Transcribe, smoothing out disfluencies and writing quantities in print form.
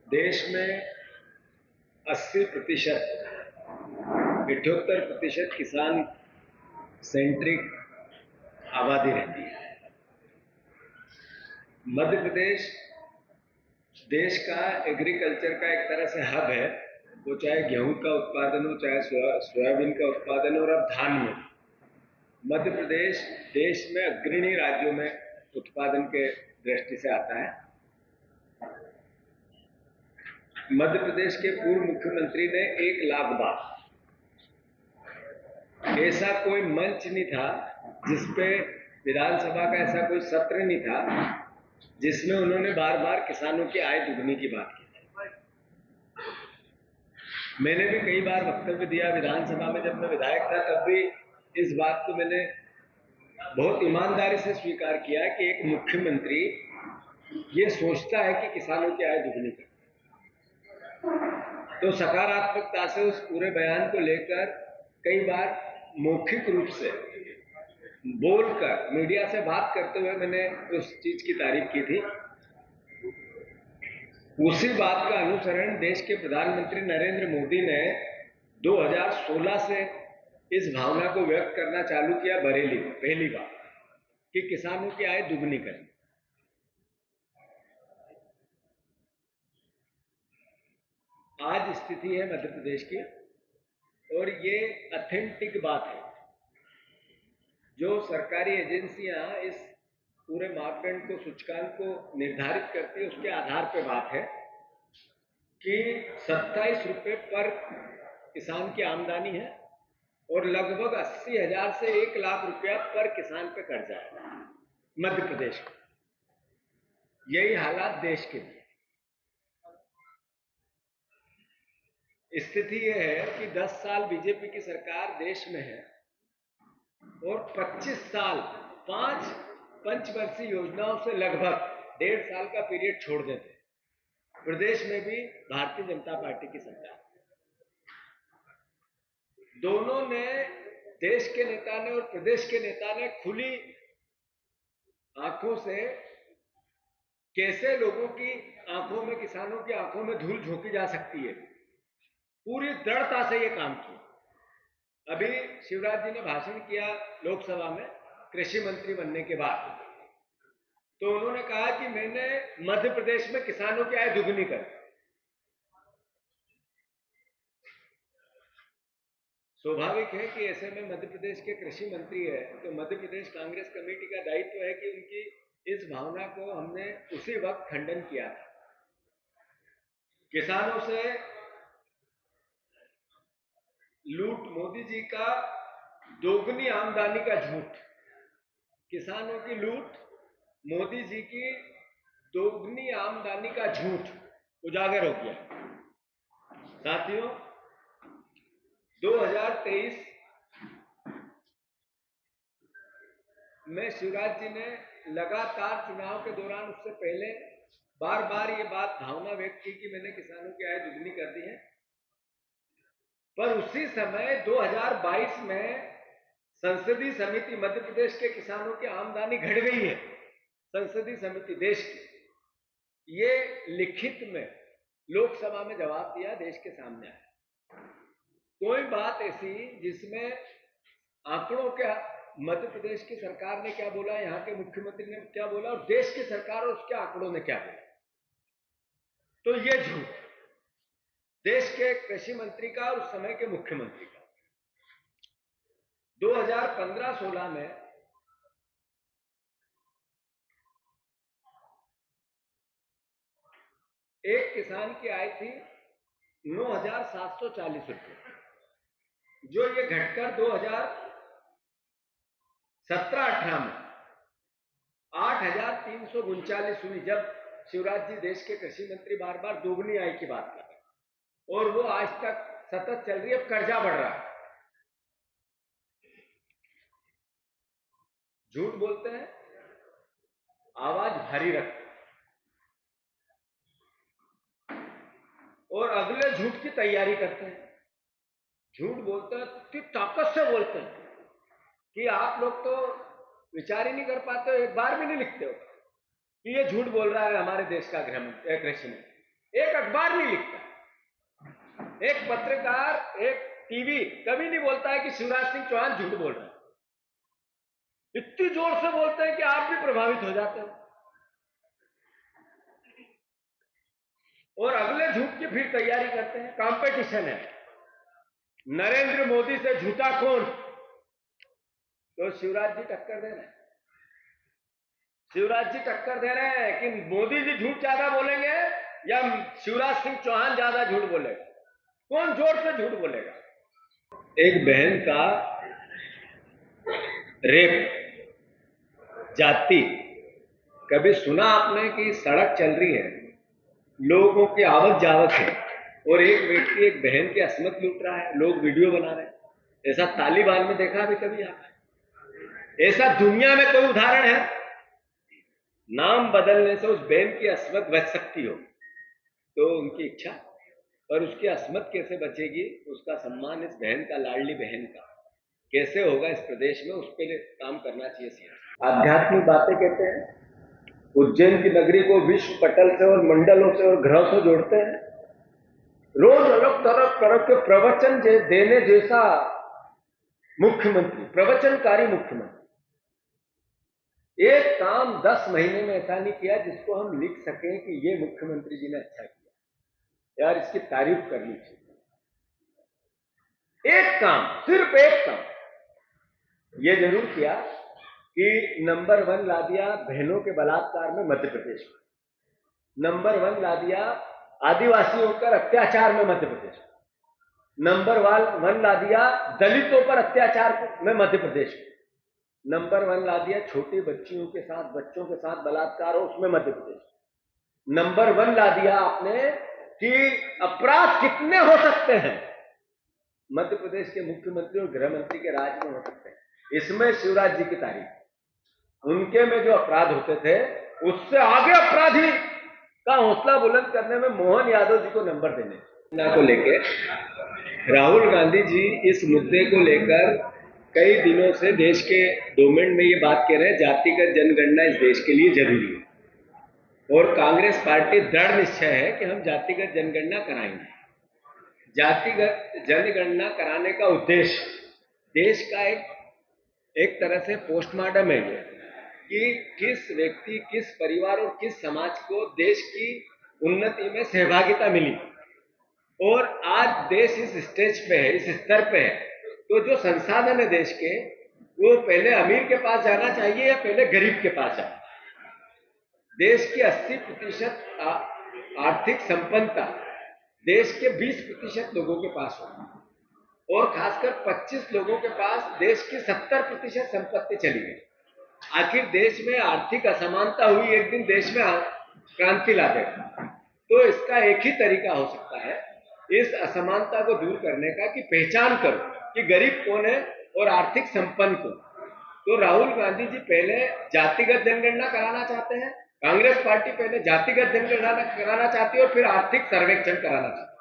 देश में 80%, 78% किसान सेंट्रिक आबादी रहती है। मध्य प्रदेश देश का एग्रीकल्चर का एक तरह से हब है। वो चाहे गेहूं का उत्पादन हो, चाहे सोयाबीन का उत्पादन हो, और अब धान में मध्य प्रदेश देश में अग्रणी राज्यों में उत्पादन के दृष्टि से आता है। मध्य प्रदेश के पूर्व मुख्यमंत्री ने 1 लाख बार, ऐसा कोई मंच नहीं था जिसपे विधानसभा का ऐसा कोई सत्र नहीं था जिसमें उन्होंने बार बार किसानों की आय दुगनी की बात की। मैंने भी कई बार वक्तव्य दिया विधानसभा में, जब मैं विधायक था तब भी इस बात को मैंने बहुत ईमानदारी से स्वीकार किया है कि एक मुख्यमंत्री ये सोचता है कि किसानों की आय दुगनी करे। तो सकारात्मकता से उस पूरे बयान को लेकर कई बार मौखिक रूप से बोलकर, मीडिया से बात करते हुए मैंने उस चीज की तारीफ की थी। उसी बात का अनुसरण देश के प्रधानमंत्री नरेंद्र मोदी ने 2016 से इस भावना को व्यक्त करना चालू किया बरेली में पहली बार, कि किसानों की आय दुगनी करें। आज स्थिति है मध्य प्रदेश की, और ये ऑथेंटिक बात है। जो सरकारी एजेंसियां इस पूरे मापदंड को, सूचकांक को निर्धारित करती है, उसके आधार पर बात है कि 27 रुपए पर किसान की आमदनी है और लगभग 80,000 से 1 लाख रुपया पर किसान पे कर्जा है मध्य प्रदेश में। यही हालात देश के लिए। स्थिति यह है कि 10 साल बीजेपी की सरकार देश में है और 25 साल 5 पंचवर्षीय योजनाओं से लगभग 1.5 साल का पीरियड छोड़ देते हैं। प्रदेश में भी भारतीय जनता पार्टी की सरकार, दोनों ने, देश के नेता ने और प्रदेश के नेता ने खुली आंखों से कैसे लोगों की आंखों में, किसानों की आंखों में धूल झोंकी जा सकती है, पूरी दृढ़ता से यह काम किया। अभी शिवराज जी ने भाषण किया लोकसभा में कृषि मंत्री बनने के बाद, तो उन्होंने कहा कि मैंने मध्य प्रदेश में किसानों की आय दुगनी कर। स्वाभाविक है कि ऐसे में मध्य प्रदेश के कृषि मंत्री है, तो मध्य प्रदेश कांग्रेस कमेटी का दायित्व है कि उनकी इस भावना को हमने उसी वक्त खंडन किया था। किसानों से लूट, मोदी जी का दोगुनी आमदनी का झूठ, किसानों की लूट, मोदी जी की दोगुनी आमदनी का झूठ उजागर हो गया। साथियों, 2023 में शिवराज जी ने लगातार चुनाव के दौरान, उससे पहले बार बार ये बात, भावना व्यक्त की कि मैंने किसानों की आय दुगनी कर दी है। पर उसी समय 2022 में संसदीय समिति, मध्य प्रदेश के किसानों की आमदनी घट गई है, संसदीय समिति देश की, ये लिखित में लोकसभा में जवाब दिया, देश के सामने आया। कोई बात ऐसी जिसमें आंकड़ों के, मध्य प्रदेश की सरकार ने क्या बोला, यहां के मुख्यमंत्री ने क्या बोला, और देश की सरकार और उसके आंकड़ों ने क्या बोला, तो ये झूठ देश के कृषि मंत्री का और उस समय के मुख्यमंत्री का। 2015-16 में एक किसान की आय थी 9,740 रुपये, जो ये घटकर 2017-18 में 8,339 हुई, जब शिवराज जी देश के कृषि मंत्री बार बार दोगुनी आय की बात कर रहे हैं, और वो आज तक सतत चल रही है। अब कर्जा बढ़ रहा है, झूठ बोलते हैं, आवाज भारी रखते हैं, और अगले झूठ की तैयारी करते हैं। झूठ बोलते हैं कि ताकत से बोलते हैं कि आप लोग तो विचार ही नहीं कर पाते हो, एक बार भी नहीं लिखते हो कि ये झूठ बोल रहा है हमारे देश का गृह मंत्री, कृषि मंत्री। एक अखबार नहीं लिखता, एक पत्रकार, एक टीवी कभी नहीं बोलता है कि शिवराज सिंह चौहान झूठ बोल रहे हैं। इतनी जोर से बोलते हैं कि आप भी प्रभावित हो जाते हो और अगले झूठ की फिर तैयारी करते हैं। कंपटीशन है, नरेंद्र मोदी से झूठा कौन, तो शिवराज जी टक्कर दे रहे हैं। शिवराज जी टक्कर दे रहे हैं कि मोदी जी झूठ ज्यादा बोलेंगे या शिवराज सिंह चौहान ज्यादा झूठ बोलेगा, कौन जोर से झूठ बोलेगा। एक बहन का रेप, जाति, कभी सुना आपने कि सड़क चल रही है, लोगों की आवक जावक है और एक व्यक्ति एक बहन की असमत लूट रहा है, लोग वीडियो बना रहे हैं? ऐसा तालिबान में देखा अभी कभी आपने? ऐसा दुनिया में कोई उदाहरण है? नाम बदलने से उस बहन की असमत बच सकती हो तो उनकी इच्छा, पर उसकी असमत कैसे बचेगी, उसका सम्मान इस बहन का, लाडली बहन का कैसे होगा इस प्रदेश में, उस पर काम करना चाहिए। आध्यात्मिक बातें कहते हैं, उज्जैन की नगरी को विश्व पटल से और मंडलों से और ग्रहों से जोड़ते हैं। रोज अलग तरह के प्रवचन देने जैसा मुख्यमंत्री, प्रवचनकारी मुख्यमंत्री, एक काम 10 महीने में ऐसा नहीं किया जिसको हम लिख सकें कि ये मुख्यमंत्री जी ने अच्छा किया, यार इसकी तारीफ करनी चाहिए। एक काम, सिर्फ एक काम ये जरूर किया कि नंबर 1 ला दिया बहनों के बलात्कार में मध्य प्रदेश में, नंबर 1 ला दिया आदिवासियों पर अत्याचार में मध्य प्रदेश में, नंबर 1 ला दिया दलितों पर अत्याचार में मध्य प्रदेश में, नंबर 1 ला दिया छोटी बच्चियों के साथ, बच्चों के साथ बलात्कार हो उसमें मध्य प्रदेश, नंबर 1 ला दिया आपने कि अपराध कितने हो सकते हैं मध्य प्रदेश के मुख्यमंत्री और गृह मंत्री के राज में हो सकते हैं, इसमें शिवराज जी की तारीफ। उनके में जो अपराध होते थे उससे आगे अपराधी का हौसला बुलंद करने में मोहन यादव जी को नंबर देने को लेकर राहुल गांधी जी इस मुद्दे को लेकर कई दिनों से देश के डोमेन में ये बात कह रहे हैं, जातिगत जनगणना इस देश के लिए जरूरी है और कांग्रेस पार्टी दृढ़ निश्चय है कि हम जातिगत जनगणना कराएंगे। जातिगत जनगणना कराने का उद्देश्य देश का एक तरह से पोस्टमार्टम है कि किस व्यक्ति, किस परिवार और किस समाज को देश की उन्नति में सहभागिता मिली और आज देश इस स्टेज पे है, इस स्तर पे है, तो जो संसाधन है देश के वो पहले अमीर के पास जाना चाहिए या पहले गरीब के पास जाना? देश की 80% आर्थिक संपन्नता देश के 20% लोगों के पास हो और खासकर 25 लोगों के पास देश की 70% संपत्ति चली गई। आखिर देश में आर्थिक असमानता हुई, एक दिन देश में क्रांति ला देगा। तो इसका एक ही तरीका हो सकता है इस असमानता को दूर करने का कि पहचान करो कि गरीब कौन है और आर्थिक संपन्न कौन। तो राहुल गांधी जी पहले जातिगत जनगणना कराना चाहते हैं, कांग्रेस पार्टी पहले जातिगत जनगणना कराना चाहती है और फिर आर्थिक सर्वेक्षण कराना चाहती है।